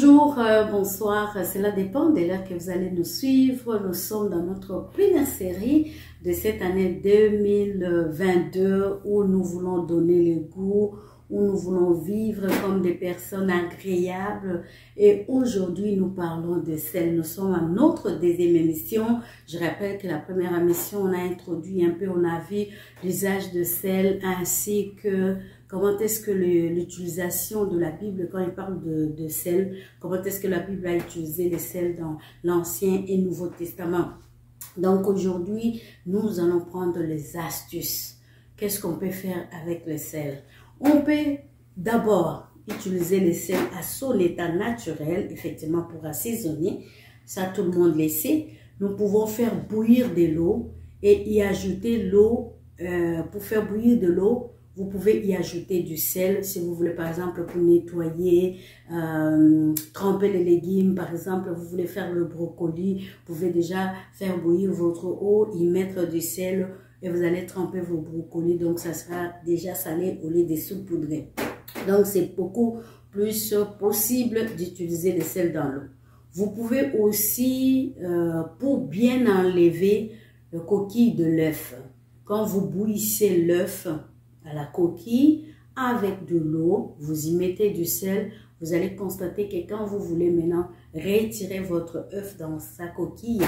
Bonjour, bonsoir, cela dépend de l'heure que vous allez nous suivre. Nous sommes dans notre première série de cette année 2022 où nous voulons donner le goût, où nous voulons vivre comme des personnes agréables. Et aujourd'hui, nous parlons de sel. Nous sommes à notre deuxième émission. Je rappelle que la première émission, on a introduit un peu, on a vu l'usage de sel ainsi que comment est-ce que l'utilisation de la Bible, quand il parle de sel, comment est-ce que la Bible a utilisé le sel dans l'Ancien et Nouveau Testament. Donc aujourd'hui, nous allons prendre les astuces. Qu'est-ce qu'on peut faire avec le sel? On peut d'abord utiliser le sel à son état naturel, effectivement pour assaisonner. Ça, tout le monde le sait. Nous pouvons faire bouillir de l'eau et y ajouter l'eau. Pour faire bouillir de l'eau, vous pouvez y ajouter du sel si vous voulez, par exemple, pour nettoyer, tremper les légumes, par exemple, vous voulez faire le brocoli, vous pouvez déjà faire bouillir votre eau, y mettre du sel et vous allez tremper vos brocolis, donc ça sera déjà salé au lieu de saupoudrer. Donc c'est beaucoup plus possible d'utiliser le sel dans l'eau. Vous pouvez aussi, pour bien enlever le coquille de l'œuf, quand vous bouillissez l'œuf à la coquille avec de l'eau, vous y mettez du sel, vous allez constater que quand vous voulez maintenant retirer votre œuf dans sa coquille,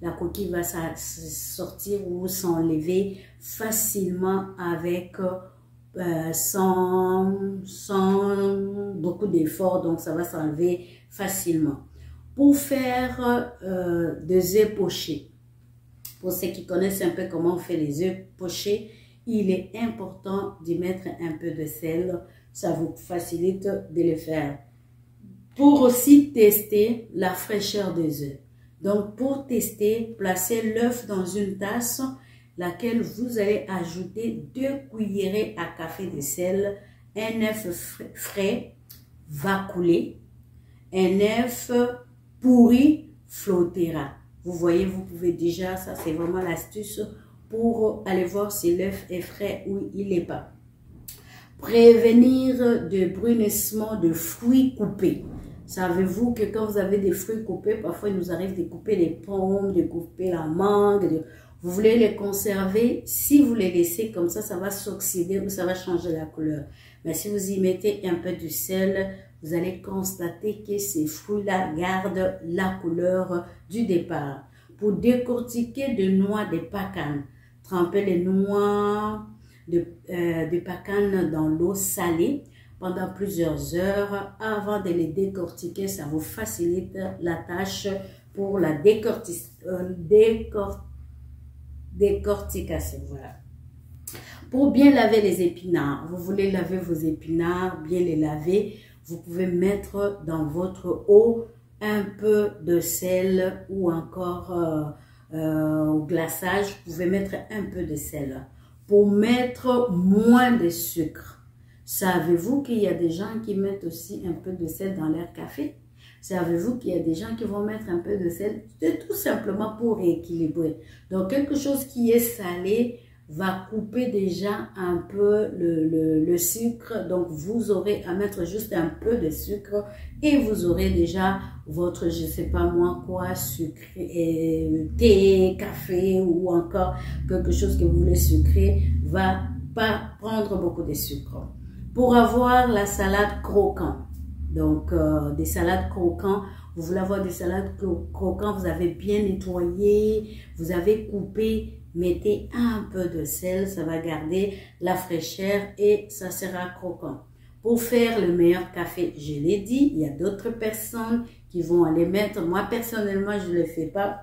la coquille va sortir ou s'enlever facilement avec sans beaucoup d'efforts, donc ça va s'enlever facilement. Pour faire des œufs pochés, pour ceux qui connaissent un peu comment on fait les œufs pochés, il est important d'y mettre un peu de sel, ça vous facilite de le faire. Pour aussi tester la fraîcheur des œufs. Donc pour tester, placez l'œuf dans une tasse, laquelle vous allez ajouter 2 cuillerées à café de sel. Un œuf frais va couler, un œuf pourri flottera. Vous voyez, vous pouvez déjà, ça c'est vraiment l'astuce pour aller voir si l'œuf est frais ou il n'est pas. Prévenir de brunissement de fruits coupés. Savez-vous que quand vous avez des fruits coupés, parfois il nous arrive de couper les pommes, de couper la mangue, vous voulez les conserver, si vous les laissez comme ça va s'oxyder ou ça va changer la couleur. Mais si vous y mettez un peu de sel, vous allez constater que ces fruits-là gardent la couleur du départ. Pour décortiquer de noix de pacane, trempez les noix de pacane dans l'eau salée pendant plusieurs heures avant de les décortiquer. Ça vous facilite la tâche pour la décortication. Voilà. Pour bien laver les épinards, vous voulez laver vos épinards, bien les laver, vous pouvez mettre dans votre eau un peu de sel ou encore au glaçage, vous pouvez mettre un peu de sel pour mettre moins de sucre. Savez-vous qu'il y a des gens qui mettent aussi un peu de sel dans leur café? Savez-vous qu'il y a des gens qui vont mettre un peu de sel? C'est tout simplement pour rééquilibrer. Donc quelque chose qui est salé va couper déjà un peu le sucre. Donc vous aurez à mettre juste un peu de sucre et vous aurez déjà votre, je sais pas moi quoi, sucré, thé, café ou encore quelque chose que vous voulez sucrer, va pas prendre beaucoup de sucre. Pour avoir la salade croquante, donc des salades croquantes, vous voulez avoir des salades croquantes, vous avez bien nettoyé, vous avez coupé, mettez un peu de sel, ça va garder la fraîcheur et ça sera croquant. Pour faire le meilleur café, je l'ai dit, il y a d'autres personnes qui vont aller mettre, moi personnellement je ne le fais pas,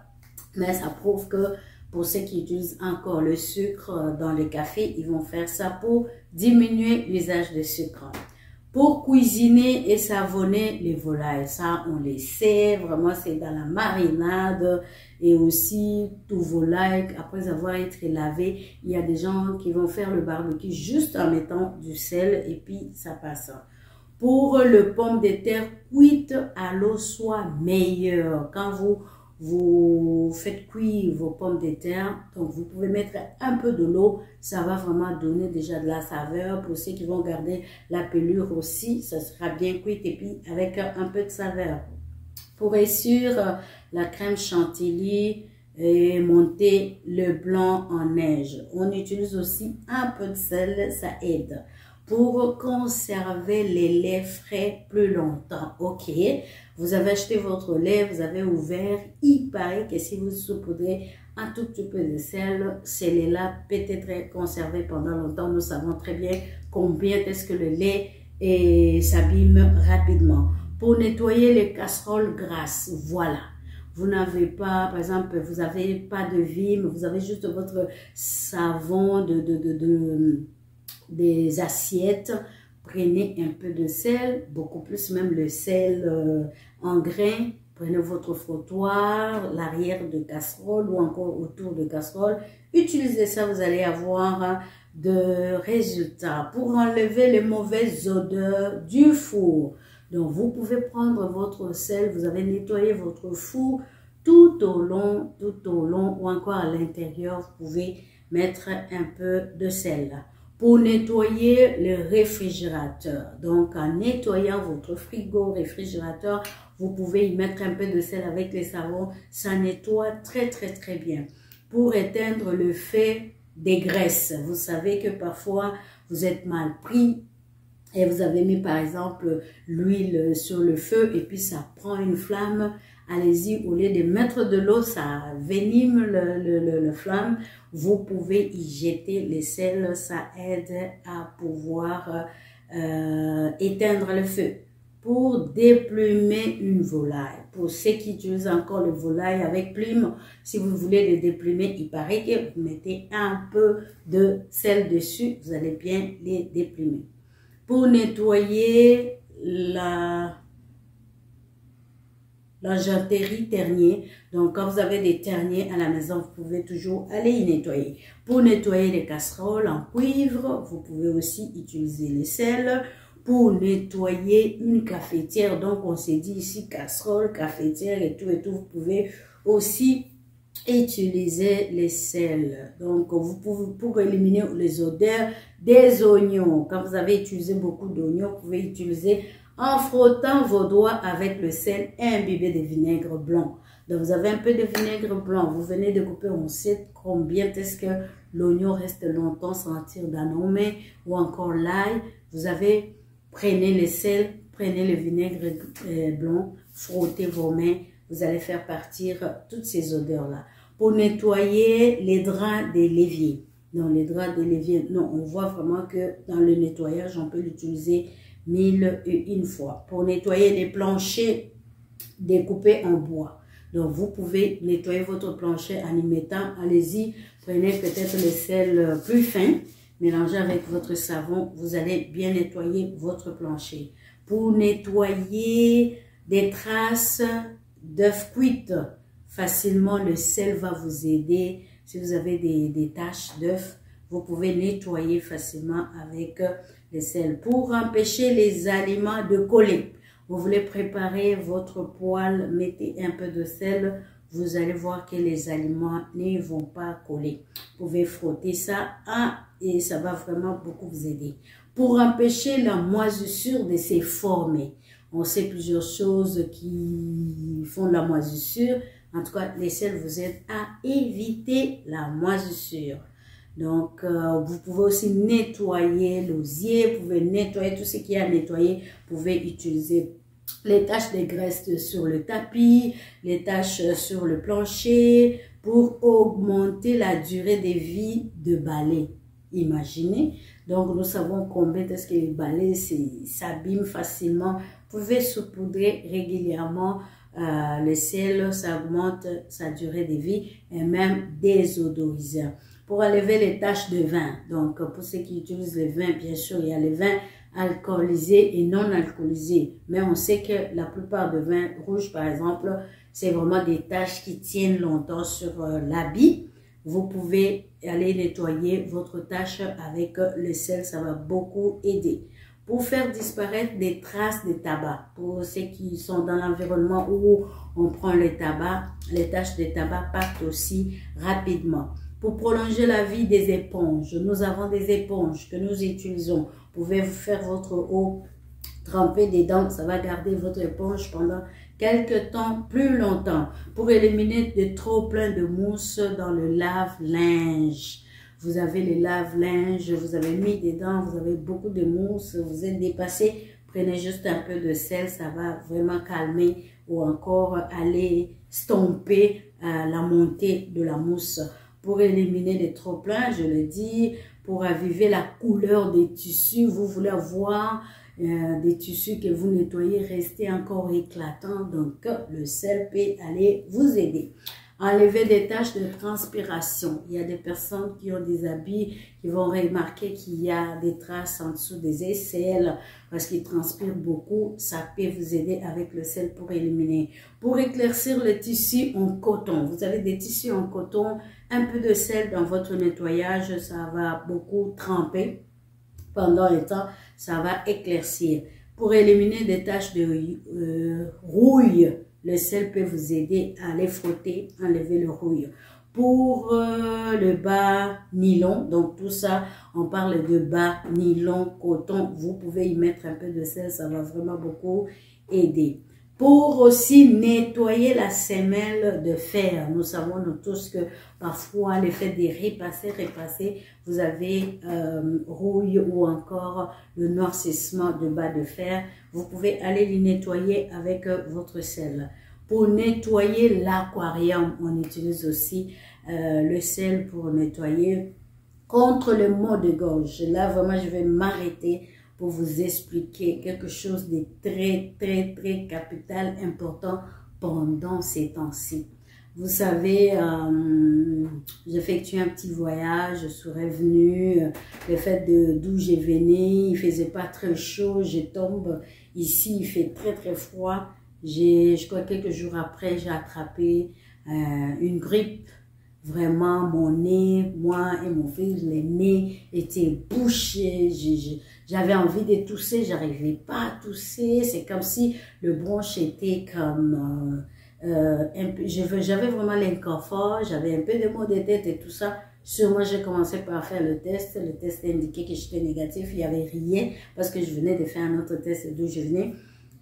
mais ça prouve que pour ceux qui utilisent encore le sucre dans le café, ils vont faire ça pour diminuer l'usage de sucre. Pour cuisiner et savonner les volailles, ça on le sait, vraiment c'est dans la marinade et aussi tout volaille, après avoir été lavé, il y a des gens qui vont faire le barbecue juste en mettant du sel et puis ça passe. Pour le pomme de terre cuite à l'eau soit meilleur, quand vous vous faites cuire vos pommes de terre, donc vous pouvez mettre un peu de l'eau, ça va vraiment donner déjà de la saveur. Pour ceux qui vont garder la pelure aussi, ça sera bien cuit et puis avec un peu de saveur. Pour réussir la crème chantilly et monter le blanc en neige, on utilise aussi un peu de sel, ça aide. Pour conserver les laits frais plus longtemps, ok, vous avez acheté votre lait, vous avez ouvert, il paraît que si vous saupoudrez un tout petit peu de sel, ce lait-là peut être conservé pendant longtemps. Nous savons très bien combien est-ce que le lait s'abîme rapidement. Pour nettoyer les casseroles grasses, voilà. Vous n'avez pas, par exemple, vous n'avez pas de Vim, vous avez juste votre savon des assiettes. Prenez un peu de sel, beaucoup plus même le sel en grains. Prenez votre frottoir, l'arrière de casserole ou encore autour de casserole. Utilisez ça, vous allez avoir de résultats pour enlever les mauvaises odeurs du four. Donc, vous pouvez prendre votre sel, vous avez nettoyé votre four tout au long, ou encore à l'intérieur, vous pouvez mettre un peu de sel. Pour nettoyer le réfrigérateur, donc en nettoyant votre frigo, réfrigérateur, vous pouvez y mettre un peu de sel avec les savons, ça nettoie très bien. Pour éteindre le fait des graisses, vous savez que parfois vous êtes mal pris et vous avez mis par exemple l'huile sur le feu et puis ça prend une flamme. Allez-y, au lieu de mettre de l'eau, ça venime le flamme. Vous pouvez y jeter les sels, ça aide à pouvoir éteindre le feu. Pour déplumer une volaille, pour ceux qui utilisent encore le volaille avec plume, si vous voulez les déplumer, il paraît que vous mettez un peu de sel dessus, vous allez bien les déplumer. Pour nettoyer l'argenterie ternier. Donc, quand vous avez des terniers à la maison, vous pouvez toujours aller y nettoyer. Pour nettoyer les casseroles en cuivre, vous pouvez aussi utiliser le sel. Pour nettoyer une cafetière, donc on s'est dit ici casserole, cafetière et tout, vous pouvez aussi utiliser les sels. Donc, vous pouvez, pour éliminer les odeurs des oignons, quand vous avez utilisé beaucoup d'oignons, vous pouvez utiliser en frottant vos doigts avec le sel et imbibé de vinaigre blanc. Donc, vous avez un peu de vinaigre blanc, vous venez de couper, on sait combien est-ce que l'oignon reste longtemps sans tirer dans nos mains, ou encore l'ail. Vous avez, prenez le sel, prenez le vinaigre blanc, frottez vos mains, vous allez faire partir toutes ces odeurs-là. Pour nettoyer les draps des l'évier. Non, les draps de l'évier, non, on voit vraiment que dans le nettoyage, on peut l'utiliser 1001 fois. Pour nettoyer les planchers découpés en bois. Donc, vous pouvez nettoyer votre plancher en y mettant, allez-y, prenez peut-être le sel plus fin, mélangez avec votre savon, vous allez bien nettoyer votre plancher. Pour nettoyer des traces d'œufs cuits, facilement, le sel va vous aider. Si vous avez des taches d'œufs, vous pouvez nettoyer facilement avec le sel. Pour empêcher les aliments de coller, vous voulez préparer votre poêle, mettez un peu de sel, vous allez voir que les aliments ne vont pas coller. Vous pouvez frotter ça et ça va vraiment beaucoup vous aider. Pour empêcher la moisissure de se former, on sait plusieurs choses qui font la moisissure. En tout cas, les sels vous aident à éviter la moisissure. Donc, vous pouvez aussi nettoyer l'osier, vous pouvez nettoyer tout ce qu'il y a à nettoyer. Vous pouvez utiliser les taches de graisse sur le tapis, les taches sur le plancher pour augmenter la durée de vie de balai. Imaginez. Donc, nous savons combien est-ce que les balais s'abîment facilement. Vous pouvez saupoudrer régulièrement le sel, ça augmente sa durée de vie et même désodorisant. Pour enlever les taches de vin, donc pour ceux qui utilisent le vin, bien sûr, il y a les vins alcoolisés et non alcoolisés. Mais on sait que la plupart des vins rouges, par exemple, c'est vraiment des taches qui tiennent longtemps sur l'habit. Vous pouvez aller nettoyer votre tache avec le sel, ça va beaucoup aider. pour faire disparaître des traces de tabac. Pour ceux qui sont dans l'environnement où on prend le tabac, les taches de tabac partent aussi rapidement. Pour prolonger la vie des éponges, nous avons des éponges que nous utilisons. Vous pouvez faire votre eau trempée dedans, ça va garder votre éponge pendant quelques temps, plus longtemps, pour éliminer de trop plein de mousse dans le lave-linge. Vous avez le lave-linge, vous avez mis dedans, vous avez beaucoup de mousse, vous êtes dépassé, prenez juste un peu de sel, ça va vraiment calmer ou encore aller stomper la montée de la mousse. Pour éliminer les trop-pleins, je le dis, pour raviver la couleur des tissus, vous voulez avoir des tissus que vous nettoyez, rester encore éclatants, donc le sel peut aller vous aider. Enlever des taches de transpiration. Il y a des personnes qui ont des habits qui vont remarquer qu'il y a des traces en dessous des aisselles parce qu'ils transpirent beaucoup. Ça peut vous aider avec le sel pour éliminer. Pour éclaircir le tissu en coton. Vous avez des tissus en coton, un peu de sel dans votre nettoyage, ça va beaucoup tremper. Pendant le temps, ça va éclaircir. Pour éliminer des taches de rouille, le sel peut vous aider à les frotter, enlever le rouille. Pour le bas nylon, donc tout ça, on parle de bas nylon, coton, vous pouvez y mettre un peu de sel, ça va vraiment beaucoup aider. Pour aussi nettoyer la semelle de fer, nous savons nous tous que parfois le fait de repasser, vous avez rouille ou encore le noircissement de bas de fer. Vous pouvez aller les nettoyer avec votre sel. Pour nettoyer l'aquarium, on utilise aussi le sel pour nettoyer contre le maux de gorge. Là, vraiment, je vais m'arrêter pour vous expliquer quelque chose de très capital, important pendant ces temps-ci. Vous savez, j'effectue un petit voyage, je suis revenue, le fait d'où j'ai venu, il faisait pas très chaud, je tombe ici, il fait très froid. Je crois quelques jours après, j'ai attrapé une grippe. Vraiment, mon nez, moi et mon fils, les nez étaient bouchés. J'avais envie de tousser, j'arrivais pas à tousser. C'est comme si le bronche était comme... j'avais vraiment l'inconfort, j'avais un peu de maux de tête et tout ça. Sûrement, j'ai commencé par faire le test. Le test indiquait que j'étais négatif. Il n'y avait rien parce que je venais de faire un autre test d'où je venais.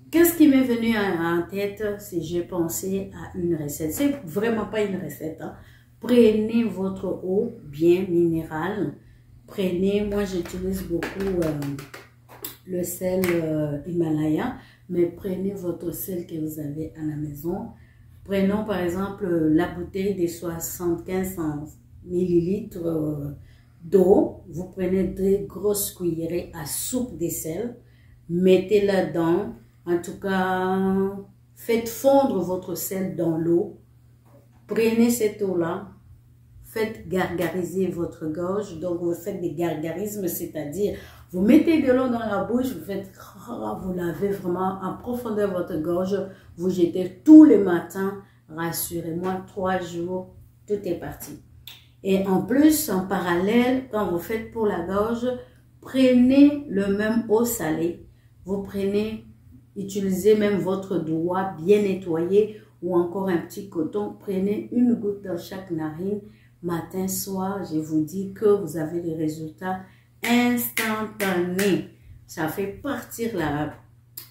Qu'est-ce qui m'est venu en tête? C'est j'ai pensé à une recette. C'est vraiment pas une recette, hein. Prenez votre eau bien minérale. Prenez, moi j'utilise beaucoup le sel Himalaya, mais prenez votre sel que vous avez à la maison. Prenons par exemple la bouteille de 75 millilitres d'eau. Vous prenez 2 grosses cuillerées à soupe de sel. Mettez-la dedans. En tout cas, faites fondre votre sel dans l'eau. Prenez cette eau-là, faites gargariser votre gorge. Donc, vous faites des gargarismes, c'est-à-dire, vous mettez de l'eau dans la bouche, vous lavez vraiment en profondeur votre gorge, vous jetez tous les matins, rassurez-moi, 3 jours, tout est parti. Et en plus, en parallèle, quand vous faites pour la gorge, prenez le même eau salée. Vous prenez, utilisez même votre doigt bien nettoyé, ou encore un petit coton, prenez une goutte dans chaque narine, matin, soir, je vous dis que vous avez les résultats instantanés. Ça fait partir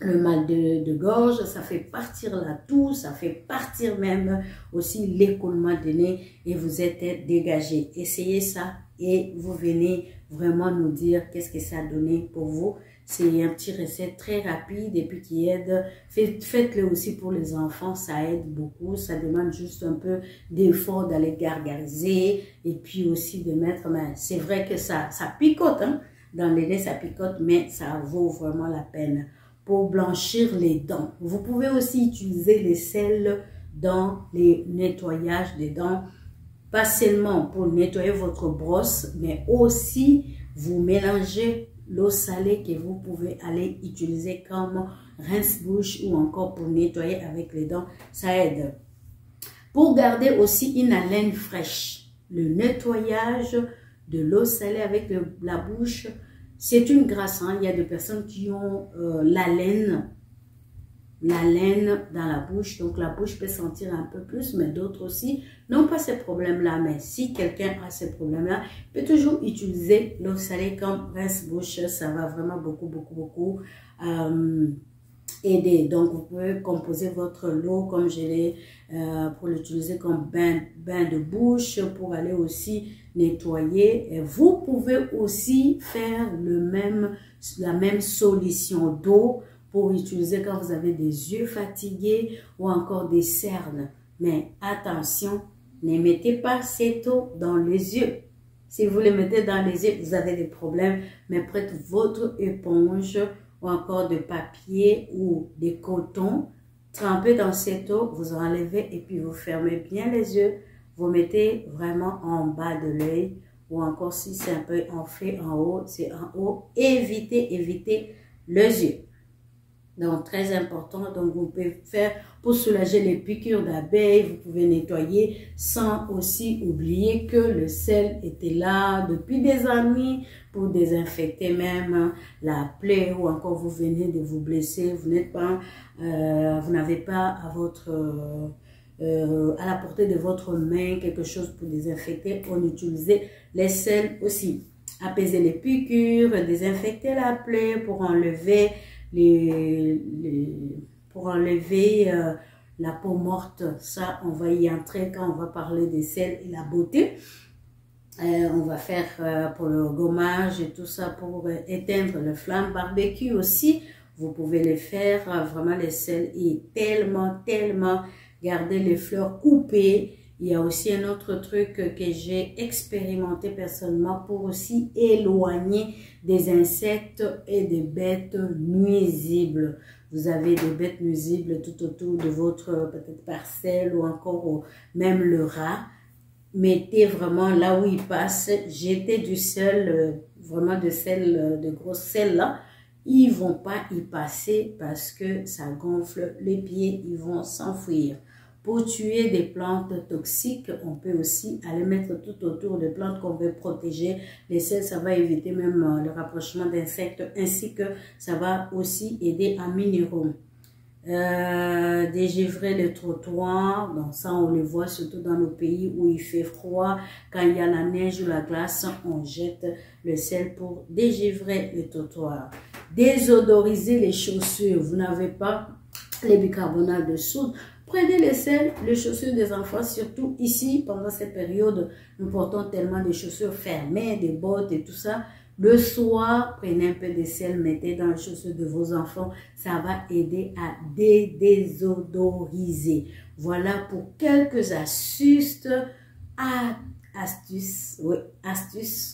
le mal de gorge, ça fait partir la toux, ça fait partir même aussi l'écoulement de nez et vous êtes dégagé. Essayez ça et vous venez vraiment nous dire qu'est-ce que ça a donné pour vous. C'est un petit recette très rapide et puis qui aide. Faites-le aussi pour les enfants, ça aide beaucoup. Ça demande juste un peu d'effort d'aller gargariser et puis aussi de mettre, mais c'est vrai que ça picote, hein? Dans les nez ça picote, mais ça vaut vraiment la peine. Pour blanchir les dents, vous pouvez aussi utiliser les sels dans les nettoyages des dents. Pas seulement pour nettoyer votre brosse, mais aussi vous mélangez l'eau salée que vous pouvez aller utiliser comme rince-bouche ou encore pour nettoyer avec les dents, ça aide. Pour garder aussi une haleine fraîche, le nettoyage de l'eau salée avec la bouche, C'est une grâce, hein. Il y a des personnes qui ont la laine dans la bouche, donc la bouche peut sentir un peu plus, mais d'autres aussi n'ont pas ces problèmes-là. Mais si quelqu'un a ces problèmes-là, il peut toujours utiliser l'eau salée comme rince-bouche. Ça va vraiment beaucoup aider. Donc vous pouvez composer votre lot comme je l'ai pour l'utiliser comme bain de bouche, pour aller aussi nettoyer. Et vous pouvez aussi faire la même solution d'eau pour utiliser quand vous avez des yeux fatigués ou encore des cernes. Mais attention, ne mettez pas cette eau dans les yeux. Si vous les mettez dans les yeux, vous avez des problèmes. Mais prenez votre éponge ou encore de papier ou de coton, trempez dans cette eau, vous enlevez et puis vous fermez bien les yeux. Vous mettez vraiment en bas de l'œil ou encore si c'est un peu enflé en haut, c'est en haut. Évitez les yeux. Donc, très important. Donc, vous pouvez faire pour soulager les piqûres d'abeilles. Vous pouvez nettoyer sans aussi oublier que le sel était là depuis des années pour désinfecter même la plaie ou encore vous venez de vous blesser. Vous n'êtes pas, vous n'avez pas à la portée de votre main quelque chose pour désinfecter. On utilise les sels aussi. Apaiser les piqûres, désinfecter la plaie pour enlever la peau morte. Ça, on va y entrer quand on va parler des sels et la beauté. On va faire pour le gommage et tout ça pour éteindre le flamme. Barbecue aussi, vous pouvez le faire. Vraiment, les sels est tellement garder les fleurs coupées. Il y a aussi un autre truc que j'ai expérimenté personnellement pour aussi éloigner des insectes et des bêtes nuisibles. Vous avez des bêtes nuisibles tout autour de votre peut-être parcelle ou encore même le rat. Mettez vraiment là où il passe, jetez du sel, vraiment de gros sel là. Ils vont pas y passer parce que ça gonfle les pieds, ils vont s'enfuir. Pour tuer des plantes toxiques, on peut aussi aller mettre tout autour des plantes qu'on veut protéger. Les sels, ça va éviter même le rapprochement d'insectes, ainsi que ça va aussi aider à minéraux. Dégivrer les trottoirs, donc ça on le voit surtout dans nos pays où il fait froid. Quand il y a la neige ou la glace, on jette le sel pour dégivrer les trottoirs. Désodoriser les chaussures. Vous n'avez pas les bicarbonates de soude. Prenez les sels, les chaussures des enfants, surtout ici, pendant cette période, nous portons tellement de chaussures fermées, des bottes et tout ça. Le soir, prenez un peu de sel, mettez dans les chaussures de vos enfants. Ça va aider à désodoriser. Voilà pour quelques astuces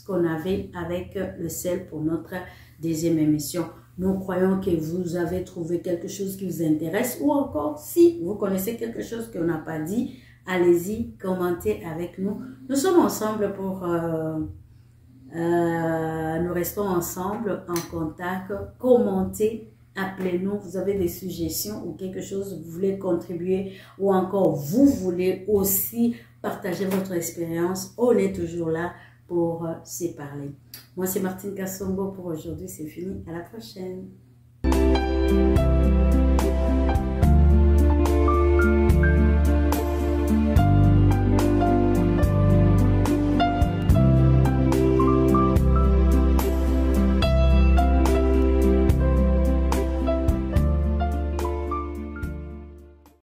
qu'on avait avec le sel pour notre deuxième émission. Nous croyons que vous avez trouvé quelque chose qui vous intéresse ou encore si vous connaissez quelque chose qu'on n'a pas dit, allez-y, commentez avec nous. Nous sommes ensemble pour... nous restons ensemble en contact. Commentez, appelez-nous. Vous avez des suggestions ou quelque chose vous voulez contribuer ou encore vous voulez aussi partager votre expérience. On est toujours là pour se parler. Moi, c'est Martine Kassongo pour aujourd'hui. C'est fini. À la prochaine.